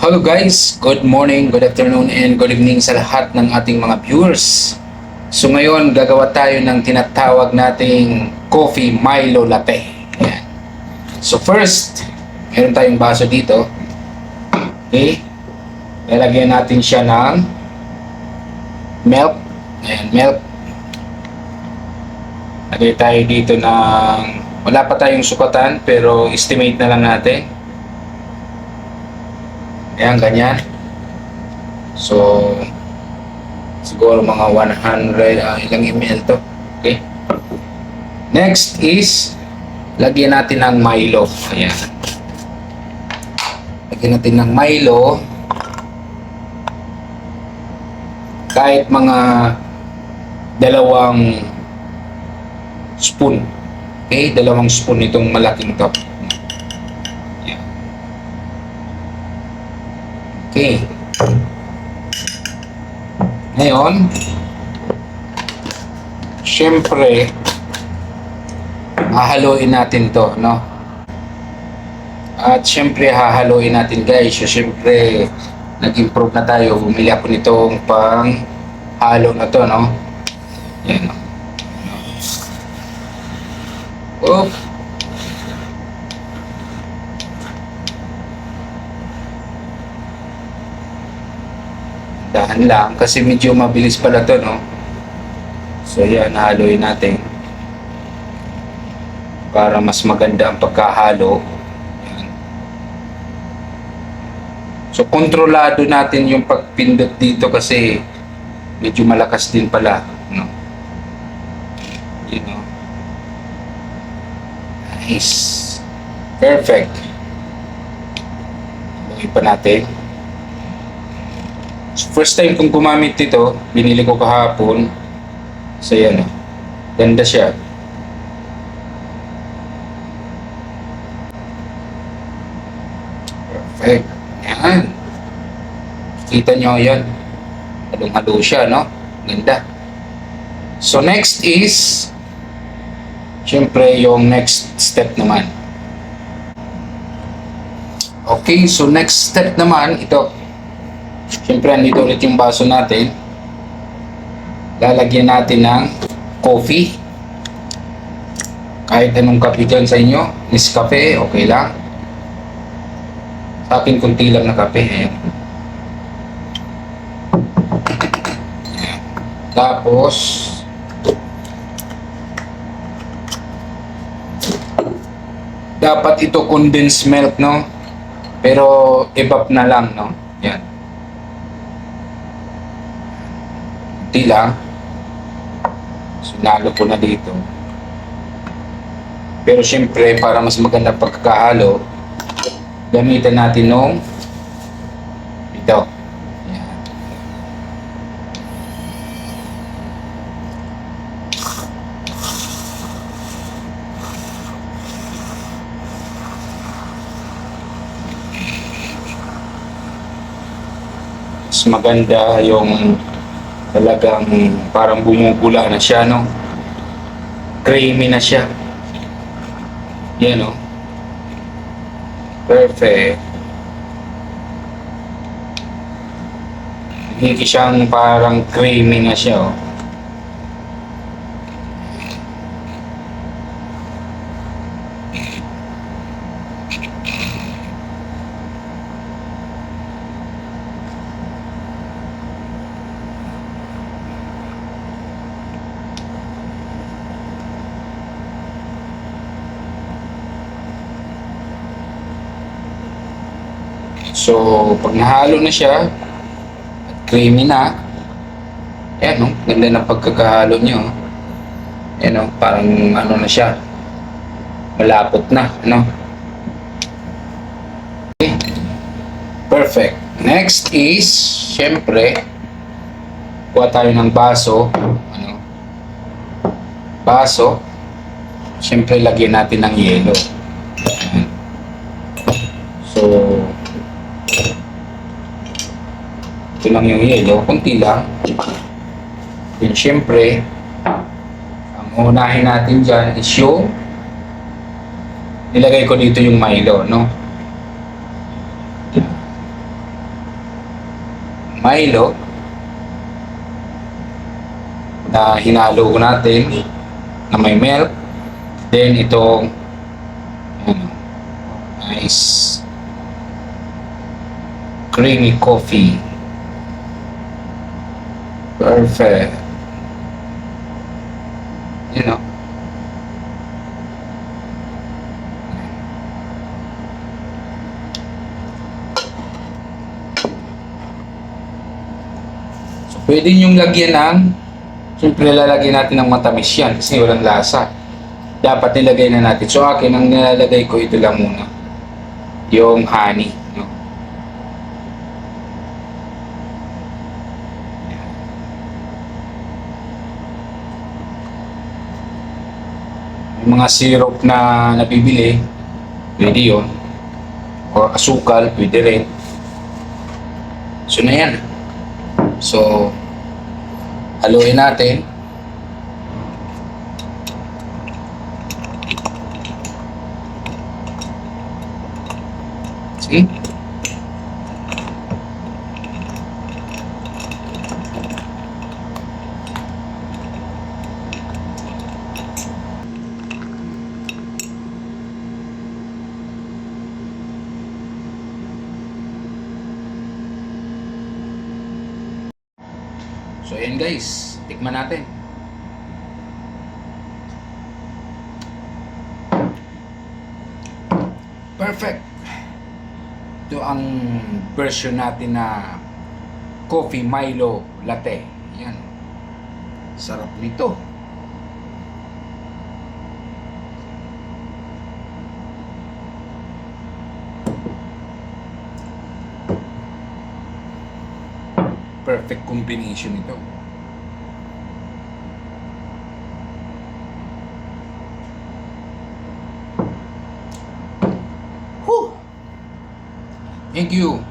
Hello guys, good morning, good afternoon, and good evening sa lahat ng ating mga viewers. So ngayon, gagawa tayo ng tinatawag nating coffee Milo latte. Ayan. So first, meron tayong baso dito. Okay. Lalagyan natin siya ng milk. Ayan, milk. Lagay tayo dito ng, wala pa tayong sukatan, pero estimate na lang natin. Ayan, ganyan. So, siguro mga 100, ilang ml to. Okay. Next is, lagyan natin ng Milo. Ayan. Lagyan natin ng Milo. Kahit mga 2 spoon. Okay, 2 spoon itong malaking to. Okay. Ngayon, syempre, hahaluin natin to, no? At syempre, hahaluin natin guys. So, syempre, nag-improve na tayo. Bumili ako nitong pang halo na to, no? Yan, no? Oh. Dahan lang kasi medyo mabilis pala to, no? So yan, haluin natin para mas maganda ang pagkahalo. Yan. So kontrolado natin yung pagpindot dito kasi medyo malakas din pala, no? You know. Nice. Perfect. Haluin pa natin. So, first time kong gumamit ito, binili ko kahapon. So yan, ganda siya. Perfect. Yan. Kita nyo yan. Halong-halo siya, no? Ganda. So next is, syempre yung next step naman. Okay, so next step naman, ito. Siyempre, andito ulit yung baso natin. Lalagyan natin ng coffee. Kahit anong kape dyan sa inyo. Nescafe, okay lang. Sa akin, kunti lang na kape. Ayan. Ayan. Tapos, dapat ito condensed milk, no? Pero, evap na lang, no? Yan. Lang. Sinalo ko na dito. Pero syempre, para mas maganda pagkakahalo, gamitan natin nung ito. Yan. Mas maganda yung talagang parang bumubula na siya, no? Creamy na siya. Yan, no? Perfect. Hindi siyang parang creamy na siya, oh. So, pag nahalo na siya, at creamy na, ayan, no? Ganda ng pagkakahalo niyo. Ayan, no? Parang ano na siya, malapot na, no? Okay. Perfect. Next is, syempre, kuha tayo ng baso. Ano? Baso. Syempre, lagyan natin ng yelo. Ayan. So, ito lang yung yelo, kunti lang. Then syempre, ang unahin natin dyan is yung nilagay ko dito yung Milo, no? Milo na hinalo natin na may milk. Then itong ano, nice creamy coffee. Perfect. You know. So pwede niyong lagyan ng, siyempre lalagyan natin ng matamis yan kasi walang lasa. Dapat nilagay na natin. So akin, ang nilalagay ko ito lang muna. Yung honey. No? Yung mga syrup na nabibili, pwede yun. O asukal, pwede rin. So na yan. So, haluin natin. See? So ayan guys, tikman natin. Perfect. Ito ang version natin na Coffee Milo Latte. Yan. Sarap nito. Perfect combination ito. Whew. Thank you.